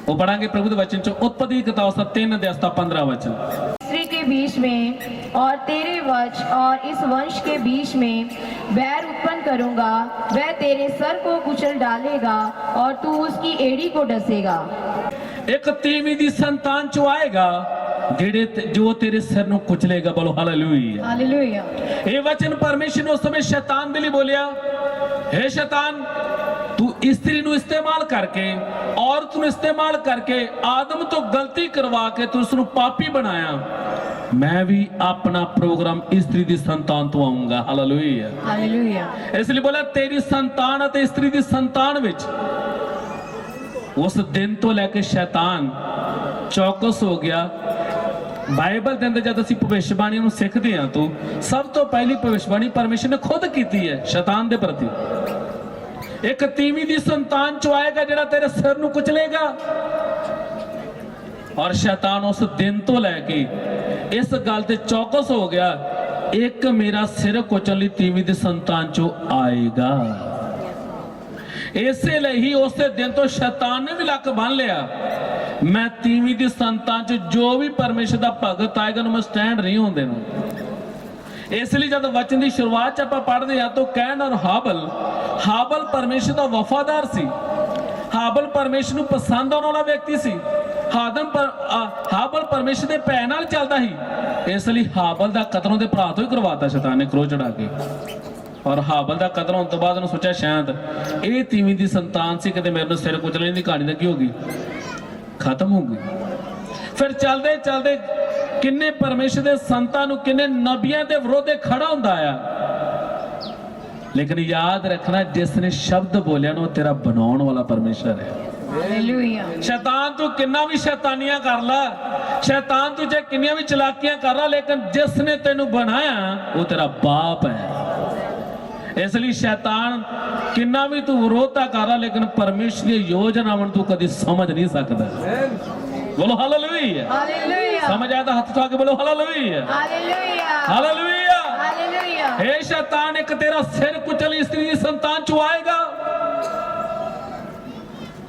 वो पढ़ांगे प्रभु के वचन चो उत्पत्ति की किताब 3 अध्याय 15 वचन। स्त्री के बीच में और तेरे वंश और इस वंश के बीच में बैर उत्पन्न करूंगा, वह तेरे सर को कुचल डालेगा और तू उसकी एड़ी को डसेगा। एक तीवी दी संतान चो आएगा जो तेरे सिर नु कुचलेगा। बोलो हालेलुया। हालेलुया। ये वचन परमेश्वर ने उस समय शैतान दे लिए बोलिया, हे शैतान तू स्त्री नु इस्तेमाल करके, औरत नु इस्तेमाल करके आदम तो गलती करवा के तू उसनु पापी बनाया। मैं भी अपना प्रोग्राम स्त्री दी संतान तो आऊंगा। हालेलुया। हालेलुया। इसलिए बोला तेरी संतान अते स्त्री दी संतान विच उस दिन तो लेके शैतान चौकस हो गया। बाइबल के अंदर जब असं भविष्यवाणी सीखते हैं तो सब तो पहली भविष्यवाणी परमेश्वर ने खुद की है शैतान के प्रति। एक तीवी दी संतान चो आएगा जिहड़ा तेरे सिर नूं कुचलेगा। और शैतान उस दिन तो लैके इस गल ते चौकस हो गया, एक मेरा सिर कुचल लई तीवी दी संतान चो आएगा। इसे ही उस दिन तो शैतान ने भी लक बन लिया, मैं तीवी दी संतान च जो भी परमेश्वर का भगत आएगा मैं स्टैंड नहीं होने देना। इसलिए जब वचन की शुरुआत आप पढ़ते हैं तो कैन और हाबल परमेश्वर का वफादार सी। हाबल परमेश्वर को पसंद आने वाला व्यक्ति सी। हाबल परमेश्वर के भै नाल चलता ही, इसलिए हाबल का कतल उहदे भरा तो ही करवाता शैतान ने क्रोह चढ़ा के। और हाबल का कतल होने तो बाद उन्होंने सोचा शायद ये तीवी की संतान से कितने मेरे सिर कुचलने की कहानी की होगी, खत्म हो गई। फिर चलते चलते किन्ने परमेश्वर के संतां किन्ने नबियां के विरोध खड़ा होंदा आया। लेकिन याद रखना जिसने शब्द बोलिया ना तेरा बनाने वाला परमेश्वर है। हालेलुया। शैतान तू किन्ना भी शैतानियां कर ला, शैतान तू चाहे किन्नियां भी चलाकियां कर ला, लेकिन जिसने तेनू बनाया वो तेरा बाप है। इसलिए शैतान किन्ना भी तू विरोधता कर रहा, लेकिन परमेश्वर की योजना तू कभी समझ नहीं सकता। बोलो हालेलुया। हालेलुया। समझ आया तो हाथ उठा के बोलो हालेलुया। हालेलुया। हालेलुया। हालेलुया। हे शैतान एक तेरा सिर कुचल स्त्री की संतान चो आएगा।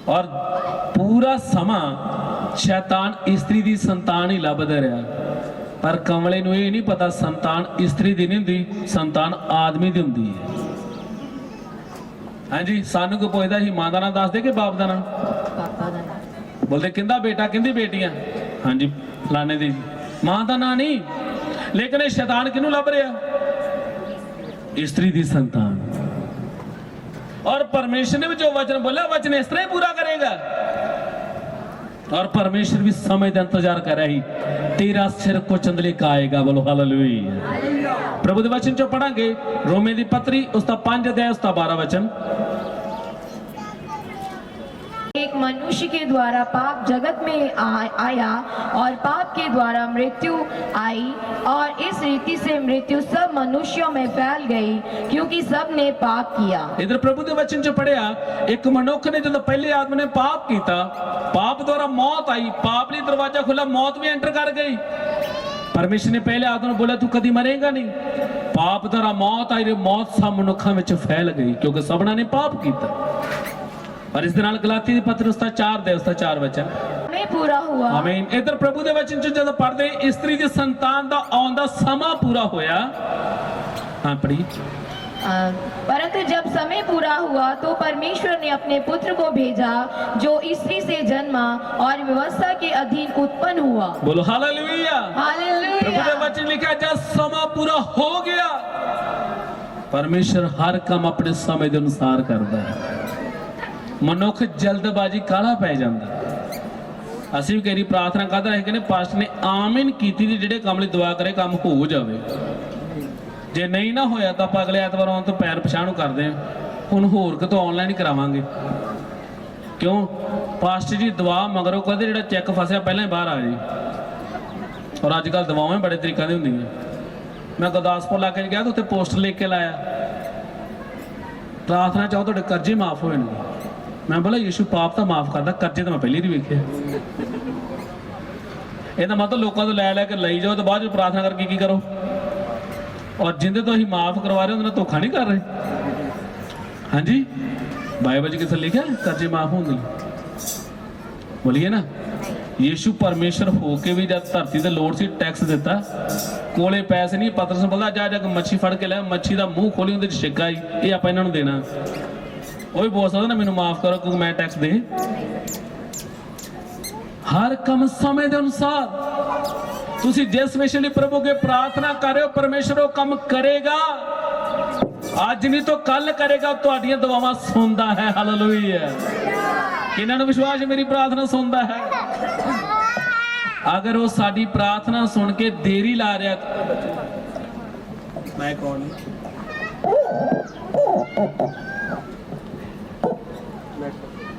और पूरा समा शैतान स्त्री की संतान ही लभदा रहा, पर कमले नूं ये नहीं पता संतान स्त्री दी नहीं हुंदी, संतान आदमी दी हुंदी है। हाँ जी, सानू को पुछदा ही मां दा नाम दस दे कि बाप दा नाम? पापा दा नाम। बोलते किंदा बेटा किंदी बेटियां? हाँ जी फलाने दी। मां दा नाम नहीं, लेकिन ये शैतान किनू लभ रहा? स्त्री दी संतान। और परमेश्वर ने भी जो वचन बोला वचन इस तरह ही पूरा करेगा। और परमेश्वर भी समय का इंतजार कर रही, तेरा सिर कुचल लेकर आएगा। बोलो हालेलुया। प्रभु के वचन जो पढ़ांगे रोमे दी पत्री उसका 5 अध्याय उसका 12 वचन। एक मनुष्य के द्वारा पाप जगत में आया और पाप के द्वारा मृत्यु आई, और इस रीति से मृत्यु सब मनुष्यों में फैल गई क्योंकि सब ने पाप किया। इधर प्रभु के वचन जो पढ़िया, एक मनुष्य ने जो पहले आदमी ने पाप किया, पाप द्वारा मौत आई, पाप ने दरवाजा खुला, मौत भी एंटर कर गई। परमेश्वर ने पहले आदमी ने बोला तू कभी मरेगा नहीं, पाप द्वारा मौत आई, मौत सब मनुखों में फैल गई क्योंकि सबना ने पाप किया। और इस दिन गलाती दी पत्र उसका 4 दे उसका 4 वचन में पूरा हुआ। आमीन। इधर प्रभु के वचन जो जब पढ़ते स्त्री की संतान का आउंदा समा पूरा होया। हाँ पढ़ी। परंतु जब समय पूरा हुआ तो परमेश्वर ने अपने पुत्र को भेजा जो स्त्री से जन्मा और व्यवस्था के अधीन उत्पन्न हुआ। बोलो हालेलुया। हालेलुया। प्रभु के वचन लिखा जब समा पूरा हो गया, परमेश्वर हर काम अपने समय के अनुसार करता है। मनुख जल्दबाजी काला पै जाता। असीं भी कई प्रार्थना करते रहे कि पास्टर ने आमीन की जेडे काम लिए दुआ करे काम हो जाए, जे नहीं ना होया तो आप अगले एतवार आने तो पैर पछाणु करते हैं। हुण होर कितों ऑनलाइन करावांगे, क्यों पास्टर जी दुआ मगरों कहते जेड़ा चैक फसिया पहले ही बाहर आ जाए। और अजकल दवावां बड़े तरीकों की होंदियां। मैं गुरदासपुर इलाके गया तो उत्थे पोस्टर लिख के लाया, प्रार्थना चाहो तो कर्जे माफ हो जाने। मैं बोला यीशु पाप तो माफ करता, कर्जे तो मैं पहले नहीं वेखे। यह मतलब लोगों तो लैके लाई जाओ तो बाद प्रार्थना करके की करो, और जिंदे तो अं माफ करवा रहे उन्हें धोखा नहीं कर रहे। हाँ जी बाइबल किसे लिखा कर्जे माफ होंगे। बोलिए ना, यीशु परमेश्वर होके भी जब धरती ते लोड़ सी टैक्स दिता, कोले पैसे नहीं, पतरस ने बोला जा जाके मच्छी फड़ के लै, मच्छी का मूँह खोली उहदे च छिक्का आई, ये आपां इन्हां नूं देना। ਉਹ ਵੀ बोल सकदा ना मैनूं माफ करो क्योंकि मैं टैक्स दे। हर कम समय के अनुसार तुसी जिस विषय लिए प्रभु के प्रार्थना कर रहे हो, परमेश्वर वो काम करेगा। आज नहीं तो कल करेगा, तुहाडीआं दुआवां सुनदा है। हालेलुया। किन्हां नूं विश्वास है मेरी प्रार्थना सुनदा है? अगर वो साडी प्रार्थना सुन के देरी ला रहा, मैं कौन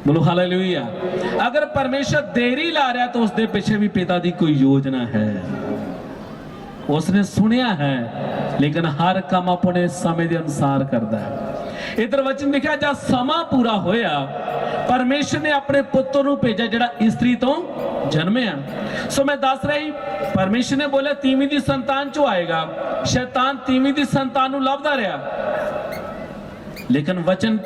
बोलो हालेलुया। अगर परमेश्वर देरी ला रहा तो उसके पीछे भी पिता की कोई योजना है, उसने सुनिया है, लेकिन हर काम अपने समय के अनुसार करता है। इधर वचन लिखा जब समा पूरा होया, परमेश्वर ने अपने पुत्र को भेजा जिहड़ा स्त्री तो जन्मिया। सो मैं दस रही, परमेश्वर ने बोला तीवीं दी संतान चो आएगा। शैतान तीवीं दी संतान को लभदा रहा, लेकिन वचन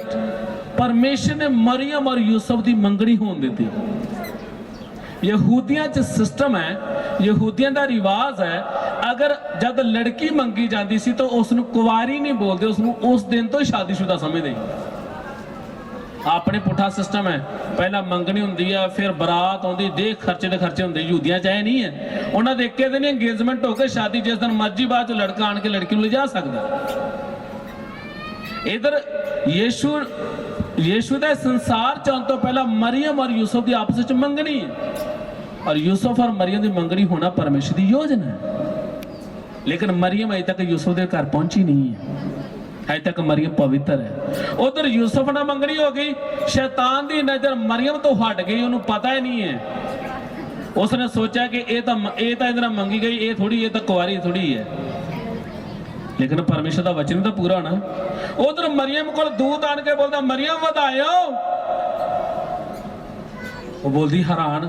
परमेश्वर ने मरियम और यूसुफ की मंगनी होने दी। यहूदियों च सिस्टम है, यहूदियों का रिवाज है, अगर जब लड़की मंगी जाती सी तो उसनूं कुवारी नहीं बोलते, उसनूं उस दिन तो ही शादीशुदा समझते। अपने पुठा सिस्टम है, पहला मंगनी होंदी है, फिर बरात आउंदी, दे खर्चे दे खर्चे होंदे। यहूदियां च ऐ नहीं है, उन्हां दे इक्के दिन एंगेजमेंट होकर शादी जिस दिन मर्जी बाद च लड़का आण के लड़की नूं लिजा सकदा। इधर यीशु का संसार च आउण तो पहला मरियम और यूसुफ की आपस में मंगनी है, और यूसुफ और मरियम की मंगनी होना परमेश्वर की योजना है। लेकिन मरियम अजे तक यूसुफ के घर पहुंची नहीं है, अजे तक मरियम पवित्र है। उधर यूसुफ ना मंगनी हो गई, शैतान की नजर मरियम तो हट गई, उन्हें पता ही नहीं है। उसने सोचा कि ये तो इधर मंगी गई, ये थोड़ी, ये तो कुंवारी थोड़ी है। लेकिन परमेश्वर का वचन तो पूरा होना। उधर मरियम को दूत आन के बोलता मरियम वधायो, वो बोलती हैरान,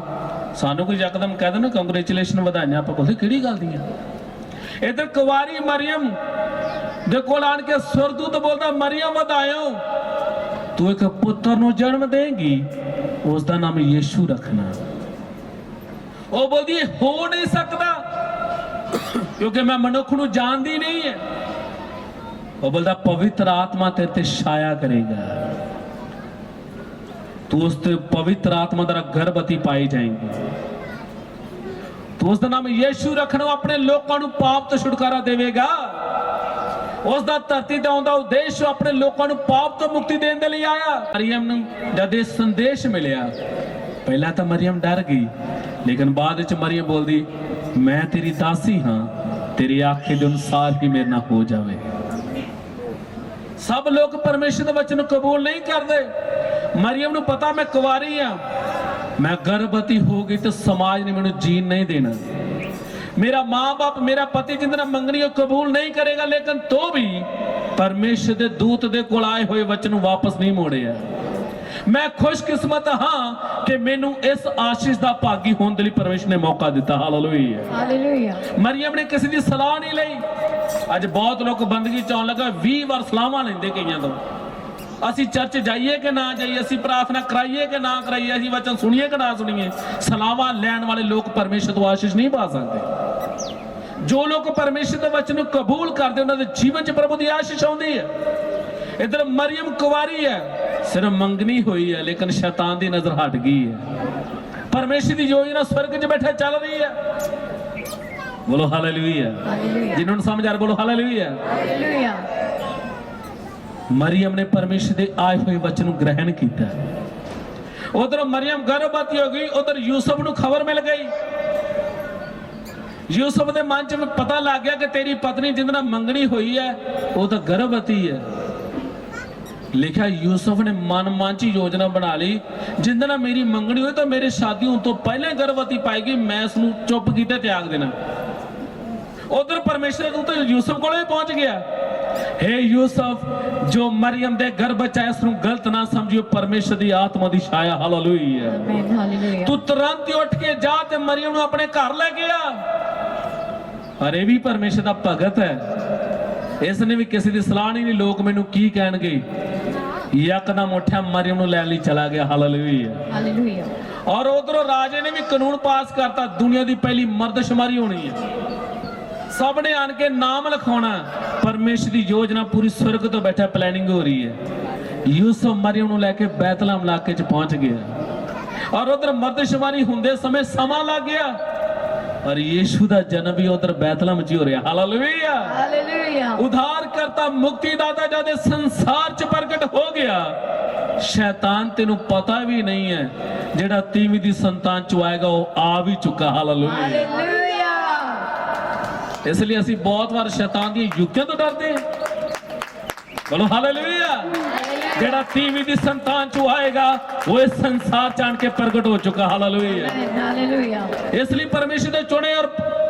सानू कोई यकदम कह देना कंग्रेचुलेशन वधाइयां, आप बोलते किहड़ी गल दी है। इधर कुंवारी मरियम दे कोल आन के सुरदूत बोलता मरियम वधायो, तू एक पुत्र नूं जन्म देगी, उसका नाम यीशु रखना। वो बोलती हो नहीं सकता क्योंकि मैं मनुख नूं जानदी नहीं है। वो बोलता पवित्र आत्मा तेरे ते छाया करेगा, तू उस पवित्र आत्मा द्वारा गर्भवती पाई जाएंगी, तू उसका नाम यीशु रखना, अपने लोगों को पाप तो छुटकारा देवेगा। उसका धरती ते आउंदा उद्देश्य अपने लोगों को पाप तो मुक्ति देने के लिए आया। मरियम नूं जद ये संदेश मिलिया, पहला तो मरियम डर गई, लेकिन बाद विच मरियम बोलदी मैं तेरी दासी हाँ, तेरी आखे के अनुसार ही मेरे नाल हो जावे। सब लोग परमेश्वर के वचन कबूल नहीं करते। मरियम नूं पता मैं कुंवारी हाँ, मैं गर्भवती हो गई तो समाज ने मैनूं जीन नहीं देना, मेरा माँ बाप मेरा पति जिंदा मंगनी कबूल नहीं करेगा। लेकिन तो भी परमेश्वर के दूत दे कोल आए हुए वचन वापस नहीं मोड़िया। मैं खुशकिस्मत हाँ कि मैनू इस आशीष का भागी होने के लिए परमेश्वर ने मौका दिता। Hallelujah hallelujah. मरियम ने किसी की सलाह नहीं ली। अज बहुत लोग बंदगी च आउण लगा 20 बार सलाहां लैंदे कईयां तो, असी चर्च जाइए कि ना जाइए, असी प्रार्थना कराइए कि ना कराइए, असी वचन सुनिए कि ना सुनिए, सलाहां लैण वाले लोग परमेश्वर तो आशीष नहीं पा सकते। जो लोग परमेश्वर के वचन कबूल करते उन्होंने जीवन च प्रभु की आशीष आउंदी है। इधर मरियम कुंवारी है, सिर्फ मंगनी हुई है, लेकिन शैतान की नजर हट गई है। परमेश्वर की योजना स्वर्ग च बैठे चल रही है। बोलो हालेलुया। जिन्होंने समझ आ रहा बोलो हालेलुया। मरियम ने परमेश्वर के आए हुए वचन ग्रहण किया। उधर मरियम गर्भवती हो गई, उधर यूसुफ को खबर मिल गई। यूसुफ के मन च पता लग गया कि तेरी पत्नी जिंदा मंगनी हुई है वो तो गर्भवती है। लिखा यूसुफ ने मन च योजना बना ली, जिंदा मेरी मंगनी हुई तो मेरे शादी होने तो पहले गर्भवती पाएगी, मैं इसनूं चुप कीते त्याग देना। उधर परमेश्वर दूत यूसुफ को पहुंच गया। हे यूसुफ, जो मरियम दे गर्भ च इसनूं गलत ना समझियो, परमेश्वर की आत्मा की छाया। हालेलुया। तू तुरंत ही उठ के जा ते मरियम नूं अपने घर ले गया। अरे भी परमेश्वर का भगत है, इसने भी किसी की सलाह नहीं ली। लोग मैनू की कहणगे, यकदम उठा मरियम नूं लैण लई चला गया। हालेलुया। और उधरों राजे ने भी कानून पास करता, दुनिया की पहली मर्दशुमारी होनी है, सब ने आन के नाम लिखाना। परमेश्वर की योजना पूरी स्वर्ग तो बैठा प्लानिंग हो रही है। यूसुफ मरियम नूं लैके बैतलहम इलाके च पहुंच गया और उधर मर्दशुमारी हुंदे समय समा लग गया और यीशु का जन्म भी उधर बैतलहम च हो रहा। Hallelujah, hallelujah. उद्धारकर्ता मुक्तिदाता जद इस संसार च प्रगट हो गया, शैतान तेनू पता भी नहीं है जेड़ा तीवी दी संतान चो आएगा वो आ भी चुका। हालेलुया। हालेलुया। इसलिए ਅਸੀਂ बहुत बार शैतान दी युक्तियां तो डरते हैं। बोलो हालेलुया। जेड़ा तीवी दी संतान चो आएगा वो इस संसार च आन के प्रगट हो चुका। हालेलुया। हालेलुया। इसलिए परमेश्वर दे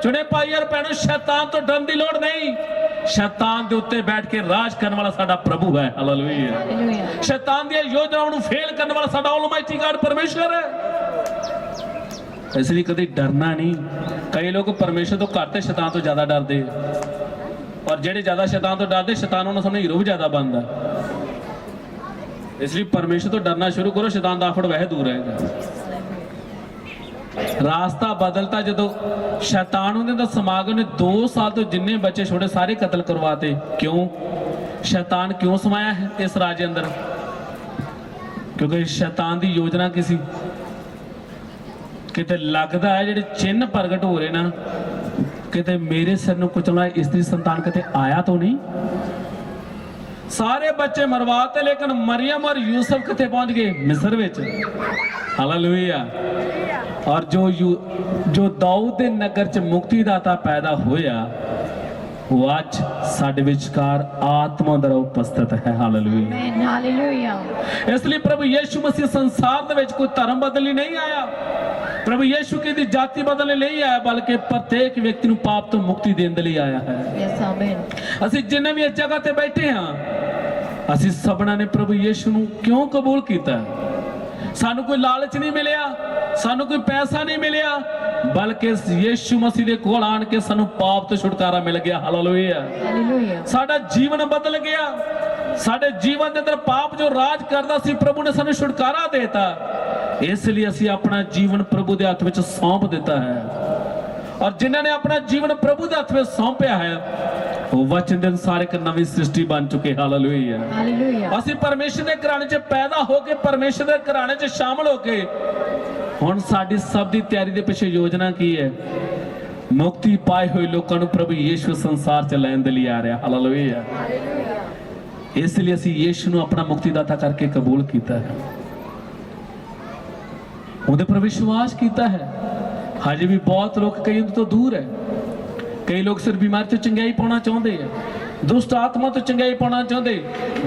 चुने भाई और भैनों, शैतान तो डरन दी लोड़ नहीं। शैतान के उत्ते बैठ के राज करने वाला साडा प्रभु है। हालेलुया। हालेलुया। शैतान दी योजनाओं नूं फेल करने वाला साडा ऑलमाइटी गॉड परमेश्वर है। इसलिए कभी डरना नहीं। कई लोग परमेश्वर तो घट ते शैतान तो ज्यादा डरते, और जेडे ज्यादा शैतान तो डरते, शैतान उन्होंने सामने हीरो भी ज्यादा बनता। इसलिए परमेश्वर तो डरना शुरू करो, शैतान दा आफड़ वह दूर रहेगा। रास्ता बदलता जो शैतान होंगे तो समागम ने 2 साल तो जिन्ने बच्चे छोटे सारे कत्ल करवाते। क्यों? शैतान क्यों समाया है इस राज्य अंदर? क्योंकि शैतान की योजना किसी किते लगता है जेडे चिन्ह प्रगट हो रहे ना, किते मेरे सिर नूं कुचलना स्त्री संतान किते आया तो नहीं। सारे बच्चे मरवाते, लेकिन मरियम और यूसुफ किथे पहुंच गए? मिस्र विच। हालेलुया। और जो दाऊद दे नगर च मुक्तिदाता पैदा होया वो आज साडे विचकार आत्मा द्वारा उपस्थित है। हालेलुया। हालेलुया। इसलिए प्रभु यीशु मसीह संसार दे विच कोई धर्म बदलने नहीं आया। प्रभु यीशु की जाति बदलने नहीं आया, बल्कि प्रत्येक व्यक्ति नूं पाप तो मुक्ति देने लिए आया है। यस आमीन। असीं जिन्ने भी इस जगह ते बैठे हाँ, असीं सबना ने प्रभु यीशु नूं क्यों कबूल किया? सानू कोई लालच नहीं मिलिया, सानू कोई पैसा नहीं मिलिया, बल्कि यीशु मसीह दे कोल आन के सानू पाप तो छुटकारा मिल गया। हालेलुया। हालेलुया। साडा जीवन बदल गया। साडे जीवन के अंदर पाप जो राज करता सी, प्रभु ने सानू छुटकारा देता। इसलिए असीं अपना जीवन प्रभु के हथ में सौंप दिता है, और जिन्होंने अपना जीवन प्रभु के हथ में सौंपया है वो वचन के अनुसार एक नवी सृष्टि बन चुके। हालेलुया। हालेलुया। असीं परमेश्वर के घराने च पैदा होके, परमेश्वर के घराने च शामिल होके, हुण साडी सब दी तैयारी दे पिछे योजना की है? मुक्ति पाए हुए लोगों को प्रभु यीशु संसार च लैण दे लिए आ रहा। हालेलुया। इसलिए असीं यीशु नूं अपना मुक्तिदाता करके कबूल किया है, उहदे पर विश्वास किया है। हजे भी बहुत लोग कई तो दूर है। कई लोग सिर्फ बीमारी तो चंगाई पाना चाहते हैं, दुष्ट आत्मा तो चंगाई पाना चाहते।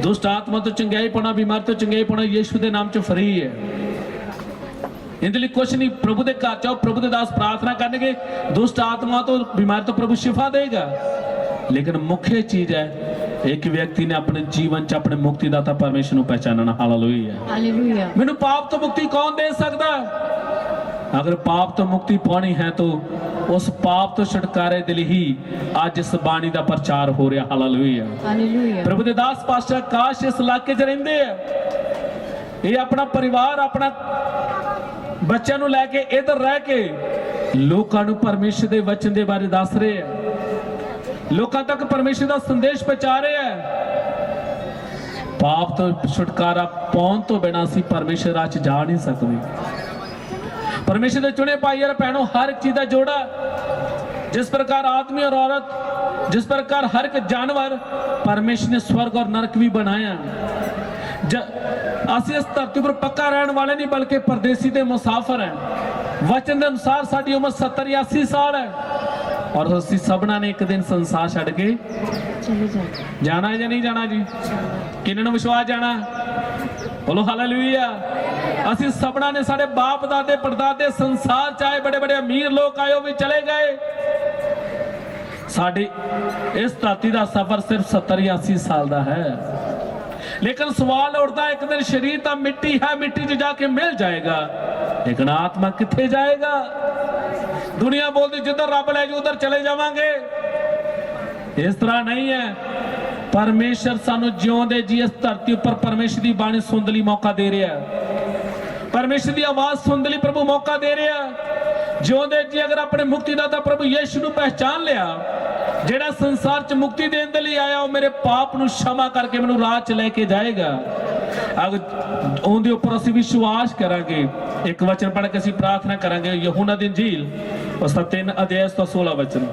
दुष्ट आत्मा तो चंगाई पाना, बीमारी तो चंगाई पाना यीशु के नाम च फ्री है। इहदे लई कुछ नहीं। प्रभु के घर जाओ, प्रभु के दास प्रार्थना करनगे, दुष्ट आत्मा तो बीमारी तो प्रभु शिफा देगा। लेकिन मुख्य चीज है एक व्यक्ति ने अपने जीवन च अपने मुक्तिदाता परमेश्वर को पहचानना। हालेलुया। हालेलुया। मैनू पाप तो मुक्ति कौन दे सकता? अगर पाप तो मुक्ति पानी है तो उस पाप तो छुटकारे दे ही आज इस बाणी का प्रचार हो रहा। हालेलुया। हालेलुया। प्रभु दे दास पास्टर काश इस इलाके च रहिंदे है, ये अपना परिवार अपना बच्चों नूं लैके इधर रह के लोकां नूं परमेश्वर दे वचन दे बारे दस रहे हैं, लोकां तक परमेश्वर दा संदेश पहुंचा रहे हैं। पाप तो छुटकारा पाउण तो बिना असीं परमेश्वर राह च जा नहीं सकते। परमेश्वर के चुने भाई और भैनों, हर एक चीज का जोड़ा, जिस प्रकार आदमी और औरत, जिस प्रकार हर एक जानवर, परमेश्वर ने स्वर्ग और नरक भी बनाया। असीं इस धरती पर पक्का रहने वाले नहीं, बल्कि परदेसी ते मुसाफिर हैं। वचन के अनुसार साडी उम्र 70 या 80 साल है, और असीं सबना ने एक दिन संसार छड्ड के जाना है या नहीं जाना जी? किन्ने नूं विश्वास जाना? बोलो हालेलुया। असीं सबना ने, साडे बाप दादे परदादे संसार चाहे बड़े बड़े अमीर लोग आए भी चले गए, साडी इस धरती का सफर सिर्फ 70 या 80 साल का है। लेकिन सवाल उठता, एक दिन शरीर तो मिट्टी है, मिट्टी च जाके मिल जाएगा, लेकिन आत्मा किथे जाएगा? दुनिया बोलती जिधर रब ले जाए उधर चले जावांगे। इस तरह नहीं है। परमेश्वर सानू जिउंदे जी इस धरती पर परमेश्वर की बाणी सुनने लई मौका दे रहा है। परमेश्वर की आवाज सुनने लिए प्रभु मौका दे रहा। जिਉਂਦੇ जी अगर अपने मुक्तिदाता प्रभु यीशु ਨੂੰ पहचान लिया, ਜਿਹੜਾ ਸੰਸਾਰ 'ਚ ਮੁਕਤੀ ਦੇਣ ਦੇ ਲਈ ਆਇਆ, ਉਹ ਮੇਰੇ ਪਾਪ ਨੂੰ क्षमा करके ਮੈਨੂੰ ਰਾਹ 'ਚ ਲੈ ਕੇ ਜਾਏਗਾ। ਉਹਦੇ ਉੱਪਰ ਅਸੀਂ ਵਿਸ਼ਵਾਸ ਕਰਾਂਗੇ। ਇੱਕ ਵਚਨ ਪੜ੍ਹ ਕੇ ਅਸੀਂ ਪ੍ਰਾਰਥਨਾ ਕਰਾਂਗੇ। ਯਹੂਨਾ ਦੀ ਇੰਜੀਲ ਉਸਦਾ 3 ਅਧਿਆਇ ਤੋਂ 16 ਵਚਨ।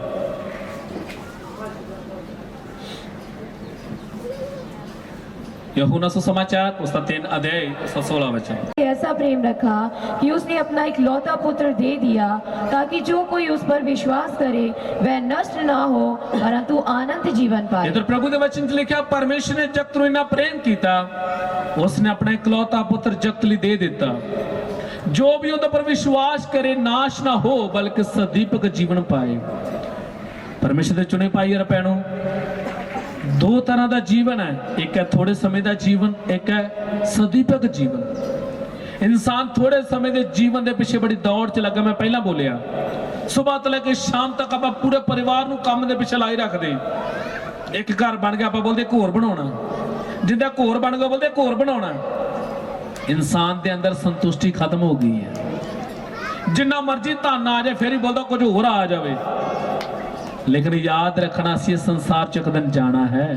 यूहन्ना सुसमाचार उसका 3 अध्याय उसका 16 वचन। ऐसा प्रेम रखा कि उसने अपना इकलौता पुत्र दे दिया, ताकि जो कोई उस पर विश्वास करे वह नष्ट ना हो परंतु अनंत जीवन पाए। इधर प्रभु के वचन च लिखा, परमेश्वर ने जगत ਨੂੰ इतना प्रेम किया, उसने अपना इकलौता पुत्र जगत ਲਈ दे दिता, जो भी उन पर विश्वास करे नाश ना हो बल्कि सदीपक जीवन पाए। परमेश्वर ਦੇ ਚੁਣੇ ਭਾਈ और ਭੈਣੋ, दो तरह का जीवन है, एक है थोड़े समय का जीवन, एक है सदीपक जीवन। इंसान थोड़े समय के जीवन के पिछे बड़ी दौड़ च लगा। मैं पहला बोलिया, सुबह तो लेके शाम तक आप पूरे परिवार को काम के पिछे लाई रखते। एक घर बन गया आप बोलते घोर बनाना, जिंदा घोर बन गया बोलते घोर बनाना। इंसान के अंदर संतुष्टि खत्म हो गई है। जिन्ना मर्जी धन आ जाए फिर ही बोलता कुछ होर आ जाए, लेकिन याद रखना असी संसार च एक दिन जाना है।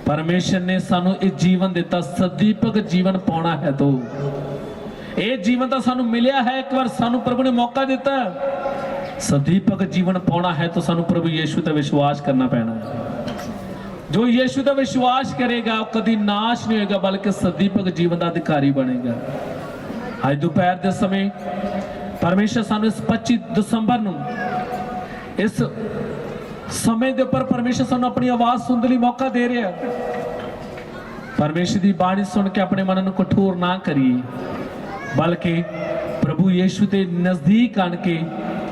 परमेश्वर ने सानू एक जीवन दिता, सदीपक जीवन पाना है। तो ये जीवन तो सानू मिलिया है, एक बार सानू प्रभु ने मौका दिता। सदीपक जीवन पाना है तो सानू प्रभु यीशु ते विश्वास करना पैना है। जो यीशु ते विश्वास करेगा वो कभी नाश नहीं होगा बल्कि सदीपक जीवन का अधिकारी बनेगा। आज दोपहर के समय परमेश्वर सानू इस 25 दिसंबर नू इस समय के उपर परमेश्वर सानू अपनी आवाज सुनने लिए मौका दे रहा। परमेश्वर की बाणी सुन के अपने मन को कठोर ना करिए, बल्कि प्रभु यीशु के नजदीक आके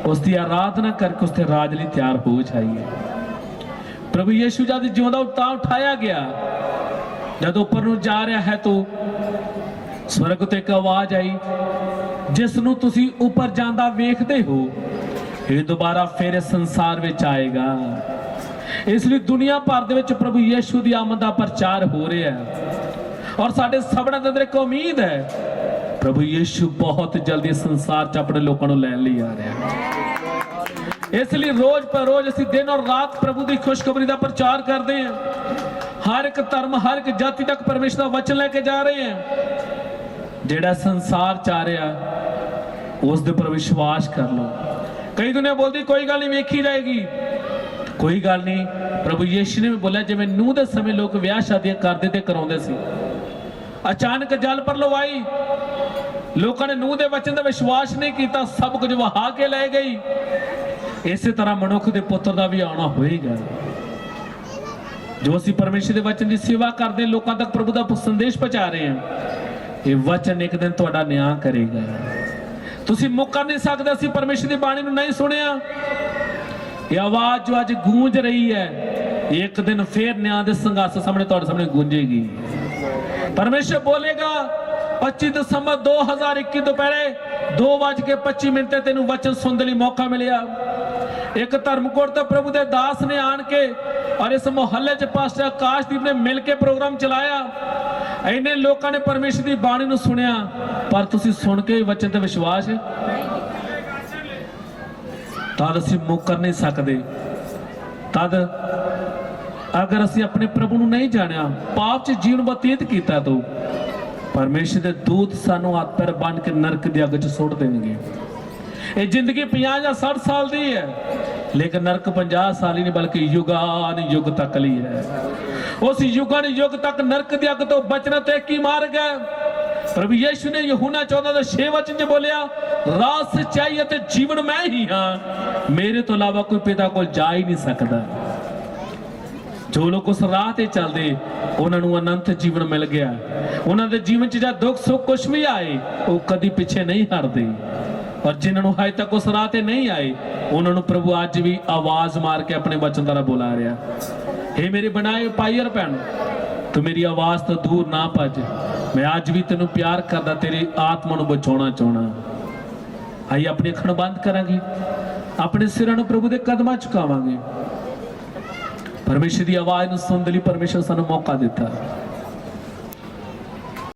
उसकी आराधना करके उसके राज लिए तैयार हो जाइए। प्रभु यीशु जब जिंदा उठाया गया, जब ऊपर नू जा रहा है तो स्वर्ग तो एक आवाज आई, जिसनू तुसी ऊपर जांदा वेखदे हो ये दोबारा फिर संसार में आएगा। इसलिए दुनिया भर दे विच प्रभु यीशु की आमद का प्रचार हो रहा है और साडे सबना दे अंदर एक उम्मीद है, प्रभु यीशु बहुत जल्दी संसार च अपने लोगों को लैन लई आ रहा है। इसलिए रोज पर रोज असीं दिन और रात प्रभु की खुशखबरी का प्रचार करते हैं। हर एक धर्म हर एक जाति तक परमेश्वर का वचन लेके जा रहे हैं। जिहड़ा संसार च आ रहा उस दे पर विश्वास कर लो। कई दुनिया बोलती कोई गल नहीं वेखी जाएगी, कोई गल नहीं। प्रभु यीशु ने भी बोला, जिवें नूह दे समय लोग विआह शादियां करदे ते कराउंदे सी, अचानक जल प्रलय आई, लोगों ने नूह दे वचन दा विश्वास नहीं किया, सब कुछ वहा के ले गई। इस तरह मनुख दे पुत्र दा भी आना होएगा। जो असीं परमेश्वर दे वचन की सेवा करते लोगों तक प्रभु दा संदेश पहुंचा रहे हैं, ये वचन एक दिन तुहाडा न्याय करेगा। तुसी मुकर नहीं सकते। असीं परमेश्वर की बाणी नहीं सुनिया, ये आवाज जो अज गूंज रही है एक दिन फिर न्याय के संघर्ष सामने तुहाडे सामने गूंजेगी। परमेश्वर बोलेगा 25 दिसंबर 2021 दोपहरे 2:25 तेन वचन सुनने मौका मिलिया। एक धर्मकोट तो प्रभु के दास ने आन के और इस मोहल्ले च पास्टर आकाशदीप ने मिलकर प्रोग्राम चलाया। इन्ने लोगों ने परमेश्वर की बाणी नूं सुनिया, पर तुसीं सुन के वचन ते विश्वास तद असीं मुकर नहीं सकते। तद अगर असीं अपने प्रभु नूं नहीं जानिया, पाप च जीवन बतीत किया, तो परमेश्वर के दूत सानू हत्थ पैर बन के नरक की अग च सुट देंगे। ये जिंदगी 50 या 60 साल की है, लेकिन नरक 50 साल ही नहीं बल्कि युगान युग तक ली है। उस युगान युग तक नरक की अग तो बचना तो एक ही मार्ग है। प्रभु यीशु ने यूहन्ना 14:6 वचन च बोलिया, राह सच्चाई ते जीवन मैं ही हाँ, मेरे तो अलावा कोई पिता को जा ही नहीं सकता। जो लोग उस राह ते चलते उन्होंने अनंत जीवन मिल गया। उन्होंने जीवन च जब दुख सुख कुछ भी आए वो कभी पीछे नहीं हटते, और जिन्होंने अजे तक उस राह ते नहीं आए उन्होंने प्रभु अज भी आवाज मार के अपने वचन द्वारा बुला रहा, हे मेरे बनाए भाई और भैन, तू मेरी आवाज तो दूर ना भज, मैं अज भी तेन प्यार करदा, तेरी आत्मा नूं बचाउणा चाहुंदा। आइए अपनी अखां बंद करांगे, अपने सिरां नूं प्रभु दे कदमां झुकावांगे। परमेश्वर की आवाज नूं सुणन लई परमेश्वर सानूं मौका दिता।